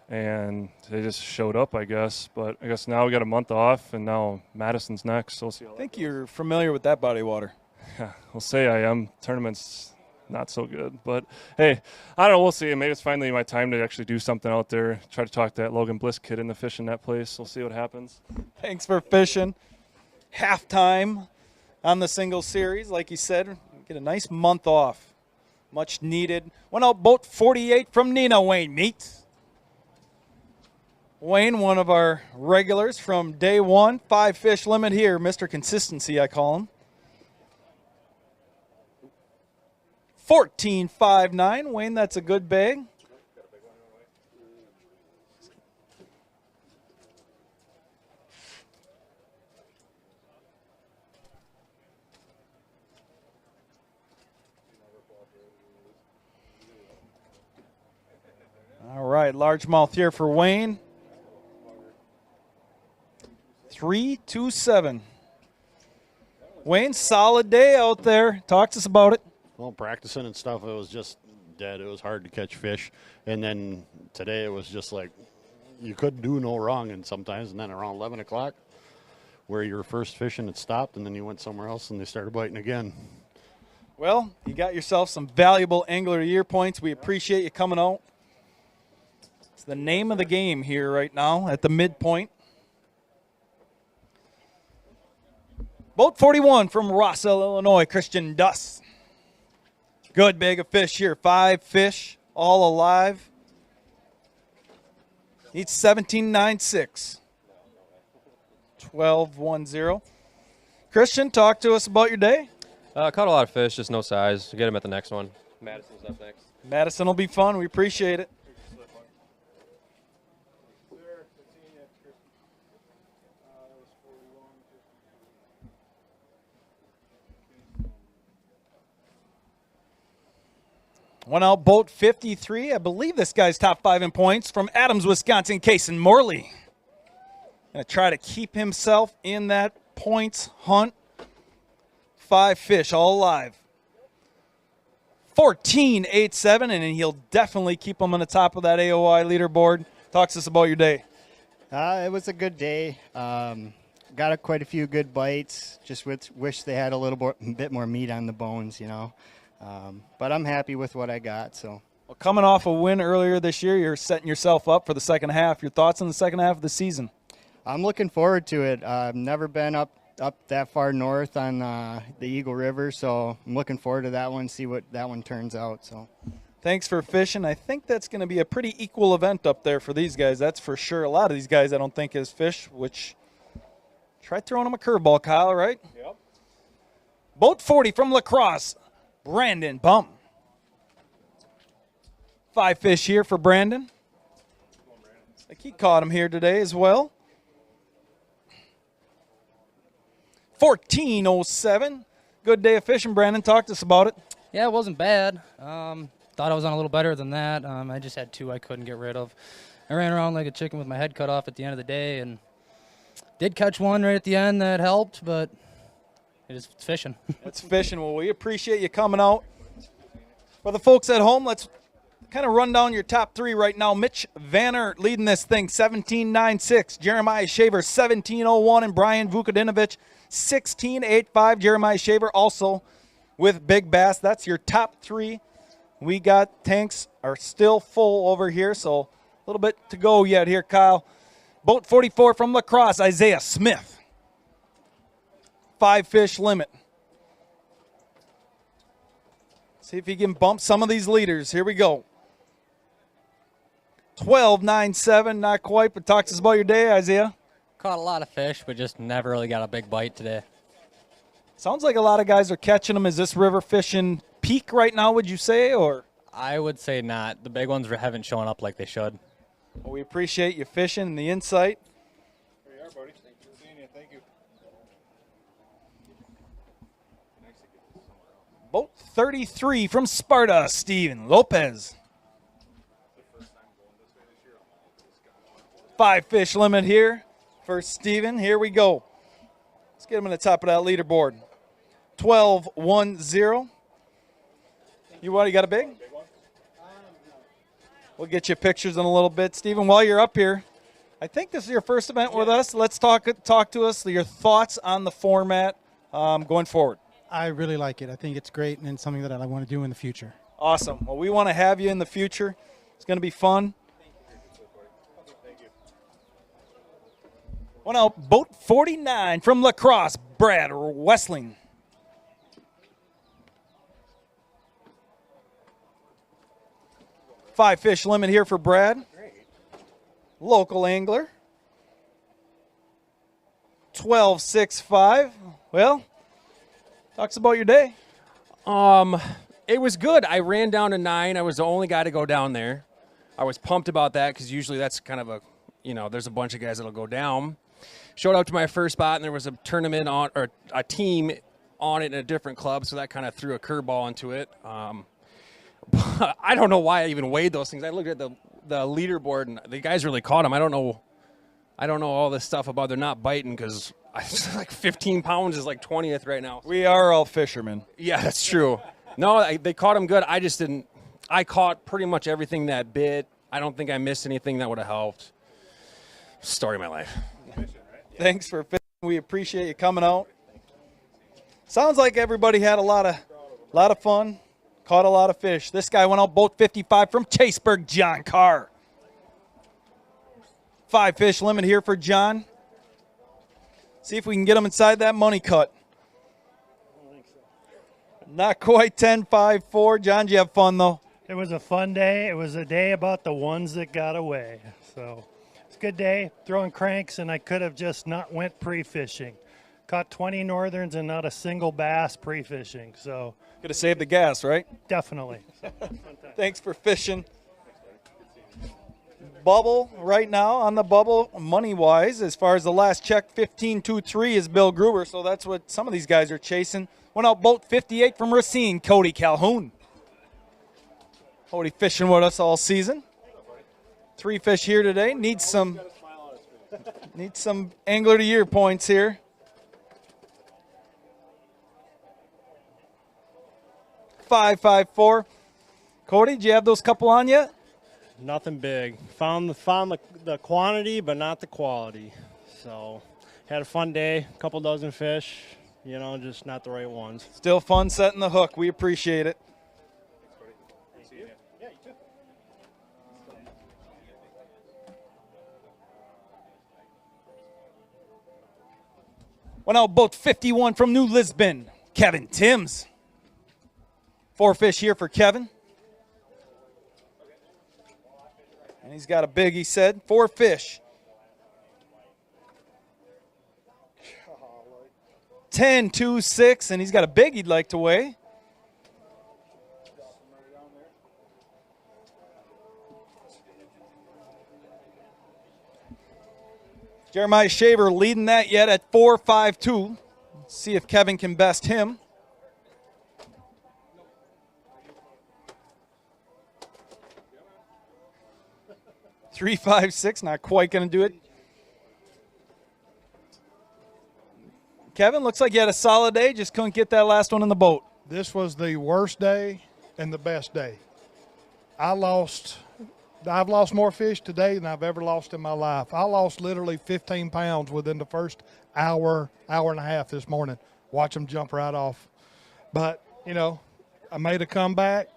and they just showed up, I guess. But I guess now we got a month off, and now Madison's next. So we'll see. I think you're familiar with that body water. Yeah, we'll say I am. Tournament's not so good, but hey, I don't know. We'll see. Maybe it's finally my time to actually do something out there. Try to talk that Logan Bliss kid into fishing that place. We'll see what happens. Thanks for fishing. Halftime on the single series, like you said, get a nice month off. Much needed. Went out boat 48 from Nina, Wayne Meats. Wayne, one of our regulars from day one. 5 fish limit here. Mr. Consistency, I call him. 14.59. Wayne, that's a good bag. All right, largemouth here for Wayne. 3.27. Wayne, solid day out there. Talk to us about it. Well, practicing and stuff, it was just dead. It was hard to catch fish. And then today it was just like you couldn't do no wrong. And sometimes, and then around 11 o'clock, where you were first fishing, it stopped, and then you went somewhere else and they started biting again. Well, you got yourself some valuable Angler of the Year points. We appreciate you coming out. It's the name of the game here right now at the midpoint. Boat 41 from Rossville, Illinois, Christian Duss. Good bag of fish here. 5 fish, all alive. Needs 17.96. 12.10. Christian, talk to us about your day. Caught a lot of fish, just no size. Get him at the next one. Madison's up next. Madison will be fun. We appreciate it. One out, boat 53. I believe this guy's top 5 in points from Adams, Wisconsin, Cason Morley. Going to try to keep himself in that points hunt. 5 fish, all alive. 14.87, and he'll definitely keep him on the top of that AOI leaderboard. Talk to us about your day. It was a good day. Got quite a few good bites. Just wish they had a little bit more meat on the bones, you know. But I'm happy with what I got. So, well, coming off a win earlier this year, you're setting yourself up for the second half. Your thoughts on the second half of the season? I'm looking forward to it. I've never been up that far north on the Eagle River, so I'm looking forward to that one, see what that one turns out. So, thanks for fishing. I think that's going to be a pretty equal event up there for these guys. That's for sure. A lot of these guys I don't think is fish, which try throwing them a curveball, Kyle, right? Yep. Boat 40 from La Crosse, Brandon Bum. 5 fish here for Brandon. I think he caught him here today as well. 14.07. Good day of fishing, Brandon. Talk to us about it. Yeah, it wasn't bad. Thought I was on a little better than that. I just had 2 I couldn't get rid of. I ran around like a chicken with my head cut off at the end of the day, and did catch one right at the end that helped, but it's fishing. It's fishing. Well, we appreciate you coming out. For the folks at home, let's kind of run down your top 3 right now. Mitch Vanner leading this thing, 17.96. Jeremiah Shaver, 17.01. And Brian Vukadinovich, 16.85. Jeremiah Shaver also with Big Bass. That's your top 3. We got tanks are still full over here, so a little bit to go yet here, Kyle. Boat 44 from La Crosse, Isaiah Smith. 5 fish limit. See if he can bump some of these leaders. Here we go. 12.97, not quite, but talk to us about your day, Isaiah. Caught a lot of fish, but just never really got a big bite today. Sounds like a lot of guys are catching them. Is this river fishing peak right now, would you say? Or I would say not. The big ones haven't shown up like they should. Well, we appreciate you fishing and the insight. There you are, buddy. Thanks for seeing you. Thank you. Boat 33 from Sparta, Steven Lopez. 5 fish limit here for Steven. Here we go. Let's get him on the top of that leaderboard. 12.10. You what? You got a big? We'll get you pictures in a little bit. Steven, while you're up here, I think this is your first event with us. Let's talk to us, your thoughts on the format going forward. I really like it. I think it's great and it's something that I want to do in the future. Awesome. Well, we want to have you in the future. It's going to be fun. One out, boat 49 from La Crosse, Brad Wessling. Five fish limit here for Brad. Local angler. 12.65. Well, talks about your day. It was good. I ran down to 9. I was the only guy to go down there. I was pumped about that because usually that's kind of a, there's a bunch of guys that'll go down. Showed up to my first spot, and there was a tournament on, or a team on it in a different club, so that kind of threw a curveball into it. I don't know why I even weighed those things. I looked at the leaderboard, and the guys really caught them. I don't know all this stuff about they're not biting because like 15 pounds is like 20th right now. We are all fishermen. Yeah, that's true. No, they caught them good. I just didn't. I caught pretty much everything that bit. I don't think I missed anything that would have helped. Story of my life. Thanks for We appreciate you coming out. Sounds like everybody had a lot of fun, caught a lot of fish. This guy went out boat 55 from Chaseburg, John Carr. 5 fish limit here for John. See if we can get him inside that money cut. Not quite 10-5-4. John, did you have fun, though? It was a fun day. It was a day about the ones that got away. So it's a good day, throwing cranks, and I could have just not went pre-fishing. Caught 20 northerns and not a single bass pre-fishing. So could have saved the gas, right? Definitely. Thanks for fishing. Bubble right now on the bubble, money-wise, as far as the last check, 15-2-3 is Bill Gruber, so that's what some of these guys are chasing. Went out boat 58 from Racine, Cody Calhoun. Cody fishing with us all season. 3 fish here today. Needs some Angler of the Year points here. 5-5-4. Cody, did you have those couple on yet? Nothing big. Found the quantity, but not the quality. So had a fun day. A couple dozen fish. Just not the right ones. Still fun setting the hook. We appreciate it. Went out boat 51 from New Lisbon, Kevin Timms. 4 fish here for Kevin. And he's got a big, he said. 4 fish. 10-2-6, and he's got a big he'd like to weigh. Jeremiah Shaver leading that yet at 4-5-2. Let's see if Kevin can best him. Three, 5, 6, not quite going to do it. Kevin, looks like you had a solid day, just couldn't get that last one in the boat. This was the worst day and the best day. I've lost more fish today than I've ever lost in my life. I lost literally 15 pounds within the first hour and a half this morning. Watch them jump right off. But, I made a comeback.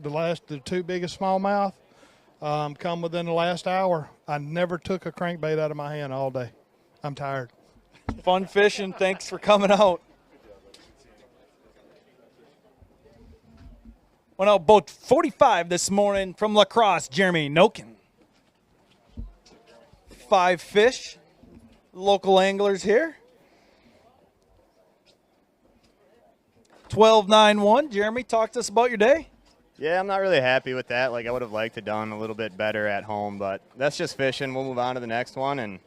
The 2 biggest smallmouth come within the last hour. I never took a crankbait out of my hand all day. I'm tired. Fun fishing. Thanks for coming out. Went out boat 45 this morning from La Crosse, Jeremy Noken. 5 fish. Local anglers here. 12-9-1. Jeremy, talk to us about your day. Yeah, I'm not really happy with that. I would have liked to done a little bit better at home, but that's just fishing. We'll move on to the next one and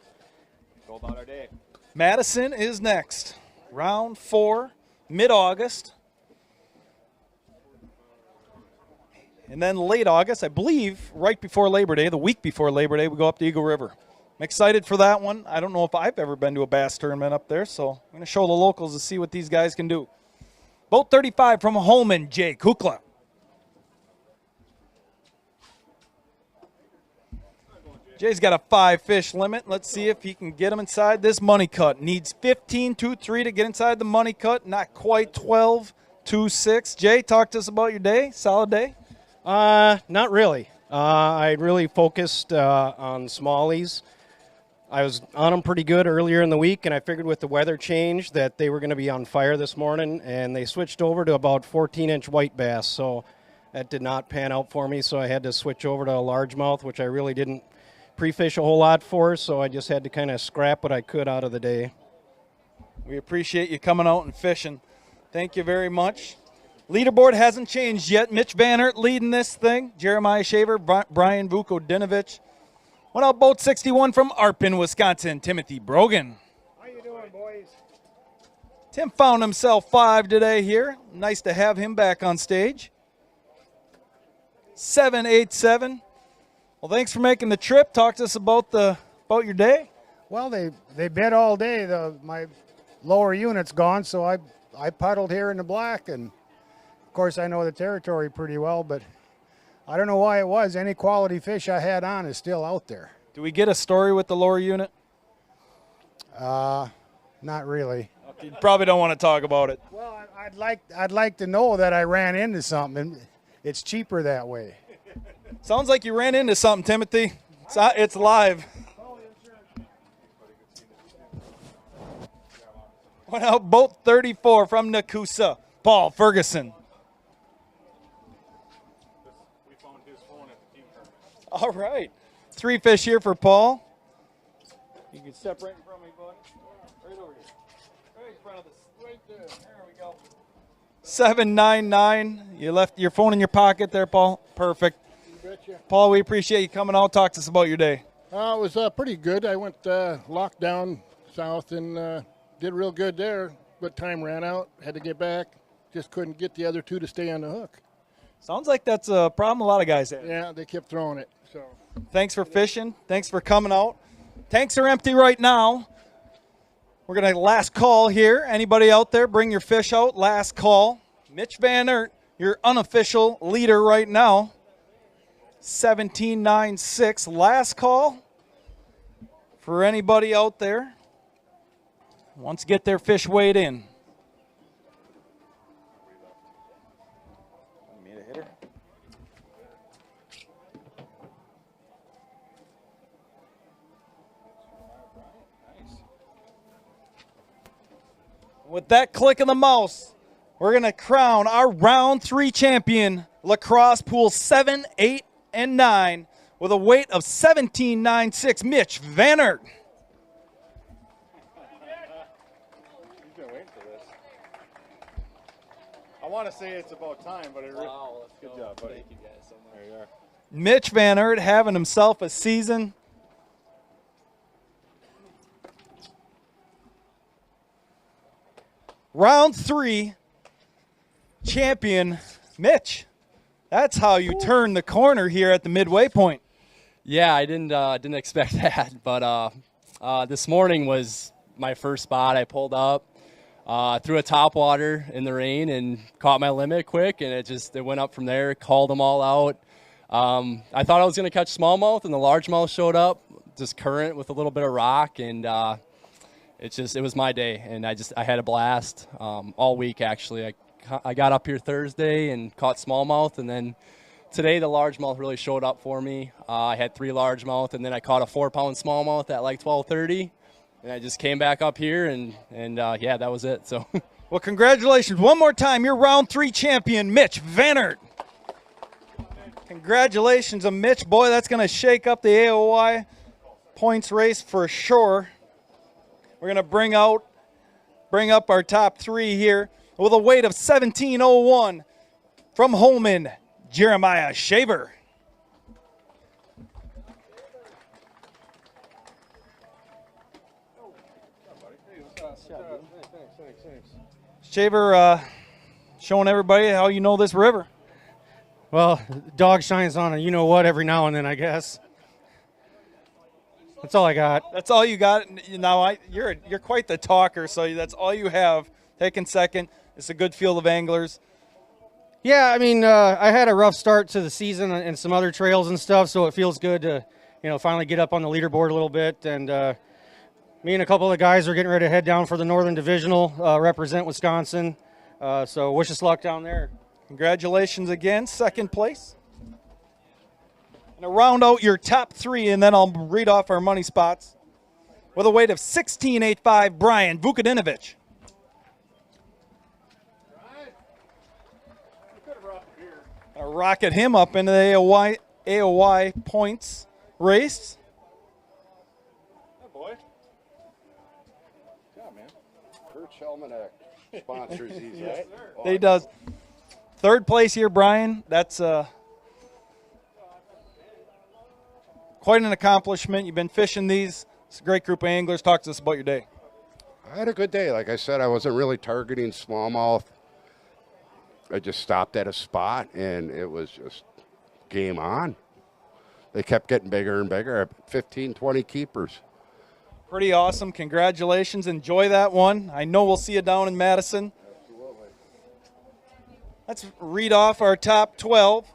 go about our day. Madison is next. Round 4, mid-August. And then late August, I believe, right before Labor Day, the week before Labor Day, we go up to Eagle River. I'm excited for that one. I don't know if I've ever been to a bass tournament up there, so I'm going to show the locals to see what these guys can do. Boat 35 from Holman, Jay Kukla. Jay's got a 5 fish limit. Let's see if he can get him inside this money cut. Needs 15-2-3 to get inside the money cut. Not quite 12-2-6. Jay, talk to us about your day. Solid day? Not really. I really focused on smallies. I was on them pretty good earlier in the week, and I figured with the weather change that they were going to be on fire this morning, and they switched over to about 14-inch white bass, so that did not pan out for me, so I had to switch over to a largemouth, which I really didn't pre-fish a whole lot for, so I just had to kind of scrap what I could out of the day. We appreciate you coming out and fishing. Thank you very much. Leaderboard hasn't changed yet. Mitch Van Aert leading this thing. Jeremiah Shaver, Brian Vukodinovic. Went out boat 61 from Arpin, Wisconsin, Timothy Brogan. How you doing, boys? Tim found himself 5 today here. Nice to have him back on stage. 7-8-7. Well, thanks for making the trip. Talk to us about your day. Well, they bid all day. My lower unit's gone, so I puddled here in the black, and of course I know the territory pretty well, but I don't know why it was. Any quality fish I had on is still out there. Do we get a story with the lower unit? Not really. You probably don't want to talk about it. Well, I'd like to know that I ran into something. It's cheaper that way. Sounds like you ran into something, Timothy. It's live. Went out boat 34 from Nakusa. Paul Ferguson. All right. 3 fish here for Paul. You can step right in front of me, bud. Right over here. Right in front of this. Right there. There we go. 799. You left your phone in your pocket there, Paul. Perfect. Paul, we appreciate you coming out. Talk to us about your day. It was pretty good. I went locked down south and did real good there, but time ran out. Had to get back. Just couldn't get the other two to stay on the hook. Sounds like that's a problem a lot of guys have. Yeah, they kept throwing it. So thanks for fishing. Thanks for coming out. Tanks are empty right now. We're going to last call here. Anybody out there, bring your fish out. Last call. Mitch Van Aert, your unofficial leader right now. 17.96. Last call for anybody out there who wants to get their fish weighed in. With that click of the mouse, we're going to crown our round 3 champion, Lacrosse Pool 7, 8, and 9, with a weight of 17.96, Mitch Van Aert. You've been waiting for this. I want to say it's about time, but it really. Wow, good job, buddy. Thank you guys so much. There you are. Mitch Van Aert having himself a season. Round 3 champion, Mitch. That's how you turn the corner here at the midway point. Yeah, I didn't expect that, but this morning was my first spot. I pulled up, threw a topwater in the rain, and caught my limit quick, and it went up from there. Called them all out. I thought I was going to catch smallmouth, and the largemouth showed up, just current with a little bit of rock, and it was my day, and I had a blast all week. Actually, I got up here Thursday and caught smallmouth, and then today the largemouth really showed up for me. I had 3 largemouth, and then I caught a 4-pound smallmouth at like 12:30, and I just came back up here, and yeah, that was it. So, well, congratulations one more time. You're round 3 champion, Mitch Van Aert. Congratulations, Mitch. Boy, that's going to shake up the AOY points race for sure. We're going to bring up our top 3 here with a weight of 17.01 from Holman, Jeremiah Shaver. Shaver, showing everybody how you know this river. Well, dog shines on a you-know-what every now and then, I guess. That's all I got. That's all you got. Now you're quite the talker, so that's all you have. Taking second. It's a good field of anglers. Yeah, I mean, I had a rough start to the season and some other trails and stuff, so it feels good to, finally get up on the leaderboard a little bit. And me and a couple of the guys are getting ready to head down for the Northern Divisional, represent Wisconsin. So wish us luck down there. Congratulations again, second place. And to round out your top 3, and then I'll read off our money spots. With a weight of 16.85, Brian Vukadinovich. I'll rocket him up into the AOY points race. Hey, boy. Yeah, man. Birch Almanac sponsors these, right? He does. Third place here, Brian. That's quite an accomplishment. You've been fishing these. It's a great group of anglers. Talk to us about your day. I had a good day. Like I said, I wasn't really targeting smallmouth. I just stopped at a spot, and it was just game on. They kept getting bigger and bigger, 15, 20 keepers. Pretty awesome. Congratulations. Enjoy that one. I know we'll see you down in Madison. Absolutely. Let's read off our top 12.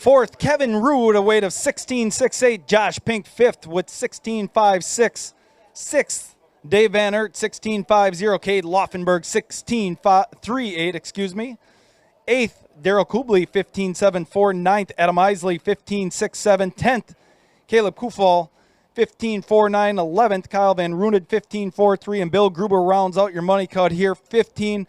Fourth, Kevin Rude, a weight of 16.68. Josh Pink, fifth with 16.56. Sixth, Dave Van Aert, 16.50. Cade Laufenberg, 16.38, Eighth, Daryl Kubley, 15.74. Ninth, Adam Isley, 15.67. 10th, Caleb Kufal, 15.49. 11th, Kyle Van Rooned, 15.43. And Bill Gruber rounds out your money cut here, 15.23.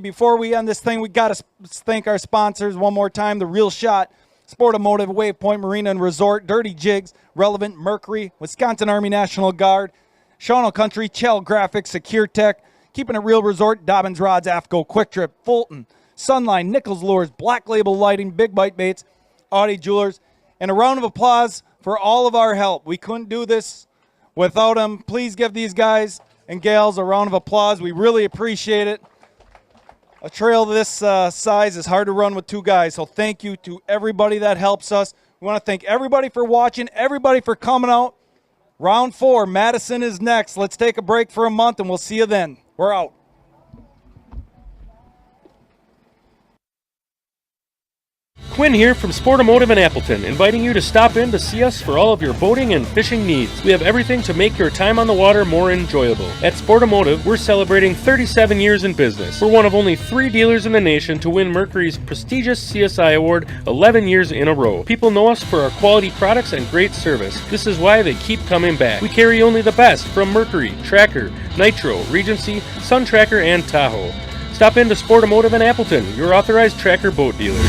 Before we end this thing, we got to thank our sponsors one more time. The Real Shot, Sportamotive, Waypoint Marina and Resort, Dirty Jigs, Relevant, Mercury, Wisconsin Army National Guard, Shawano Country, Chell Graphics, Secure Tech, Keeping It Real Resort, Dobbins Rods, AFCO, Quick Trip, Fulton, Sunline, Nichols Lures, Black Label Lighting, Big Bite Baits, Audi Jewelers, and a round of applause for all of our help. We couldn't do this without them. Please give these guys and gals a round of applause. We really appreciate it. A trail this size is hard to run with two guys, so thank you to everybody that helps us. We want to thank everybody for watching, everybody for coming out. Round 4, Madison is next. Let's take a break for a month, and we'll see you then. We're out. Quinn here from Sportamotive in Appleton, inviting you to stop in to see us for all of your boating and fishing needs. We have everything to make your time on the water more enjoyable. At Sportamotive, we're celebrating 37 years in business. We're one of only 3 dealers in the nation to win Mercury's prestigious CSI Award 11 years in a row. People know us for our quality products and great service. This is why they keep coming back. We carry only the best from Mercury, Tracker, Nitro, Regency, Sun Tracker, and Tahoe. Stop in to Sportamotive in Appleton, your authorized Tracker boat dealer.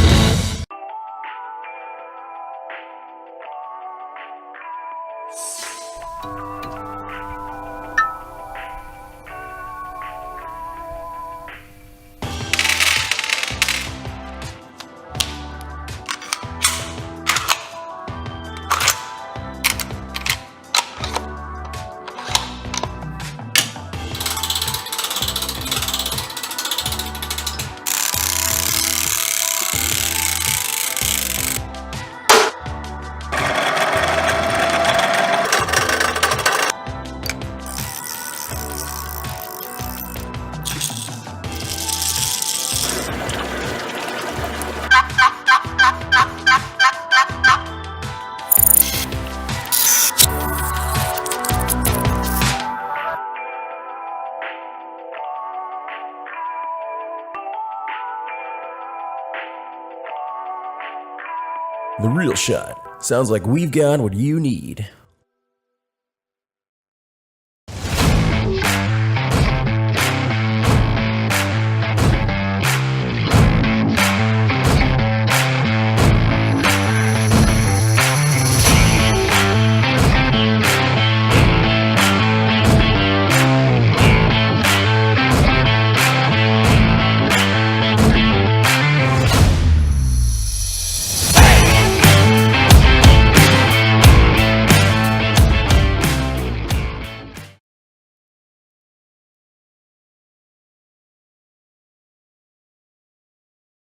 The Real Shot. Sounds like we've got what you need.